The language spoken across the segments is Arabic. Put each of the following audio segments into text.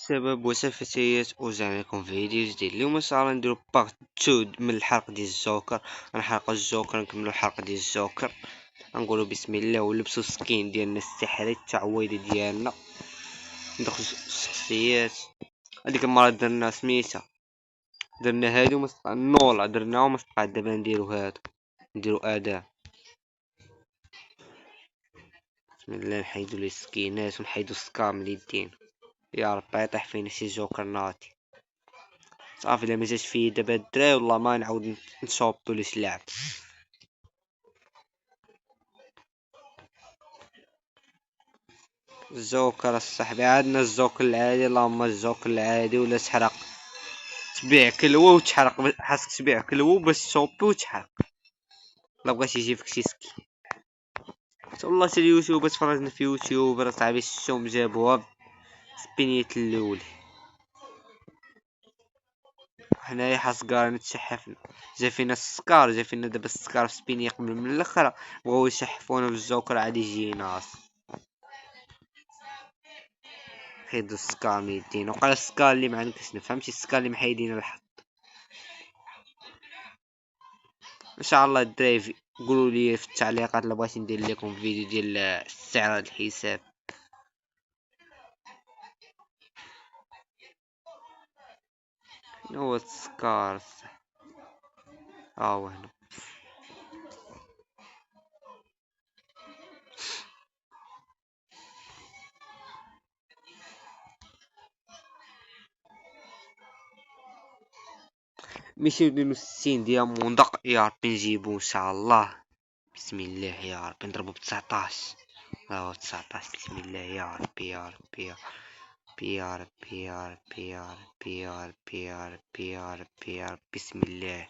الشباب وسفتيات ورجعنا لكم في فيديو جديد. اليوم ان شاء الله نديرو بارت 2 من الحلقة ديال الجوكر. غنحرقو الجوكر نكملو الحلقة ديال الجوكر. غنقولو بسم الله ونلبسو السكين ديالنا السحري التعويضي ديالنا. ندخلو الشخصيات. هاديك المرة درنا سميتها، درنا هادو نولا درناهم مستقاد. دابا نديرو هادو، نديرو اداة. بسم الله نحيدو لي السكينات ونحيدو السكام من يدينا. يا ربي يطيح فينا شي جوكر ناطي. صافي الا مجاش فيا دابا الدراري والله ما نعاود نشوبو ليش لعب. الجوكر الصاحبي عندنا الجوكر العادي، اللهم الجوكر العادي ولا تحرق تبيع كلوة وتحرق. خاصك تبيع كلوة باش تشوبي وتحرق. لا بغيتي يجيبك شي سكين والله سي اليوتيوب تفرجنا في يوتيوب صاحبي الشوم جابوها سبينيت الاولي. حنايا حاسكار نتشحفنا، جا فينا السكار، جا فينا دابا السكار في سبيني قبل من الاخر، بغاو يشحفونا بالجوكر عاد يجينا اصلا. حيدو السكار من يدينا، وقال السكار اللي معندكش نفهمش السكار اللي محايدين الحظ. ان شاء الله الدرايف قولوا لي في التعليقات الا بغيت ندير لكم فيديو ديال استعراض الحساب. هو السكار هو هنا. ميشيو 62 دياموند يا ربي نجيبو ان شاء الله. بسم الله يا ربي نضربو ب 19. 19 بسم الله يا ربي يا ربي يا ربي يا ربي يا ربي يا ربي يا ربي يا ربي يا ربي بسم الله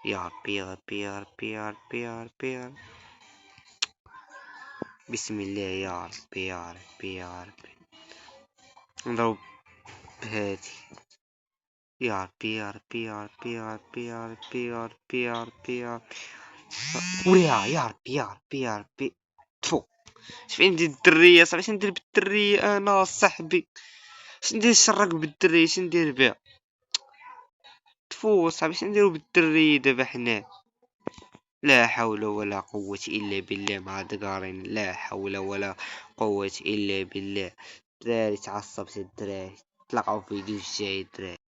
يا ربي يا ربي يا ربي يا ربي يا ربي يا ربي بسم الله يا ربي يا ربي يا ربي نضرب بهادي. يا ربي يا ربي يا ربي يا ربي يا ربي يا ربي يا ربي يا ربي يا ربي يا ربي يا ربي. تفو شفين ندير الدرية صاحبي، شندير بالدرية انا صاحبي، شندير نشرق بالدرية، شندير بها تفو صاحبي، شنديرو بالدرية دابا حنا. لا حول ولا قوة الا بالله مع دقارين، لا حول ولا قوة الا بالله. دراري تعصبت الدراري، تلاقاو في فيديو الجاي الدراري.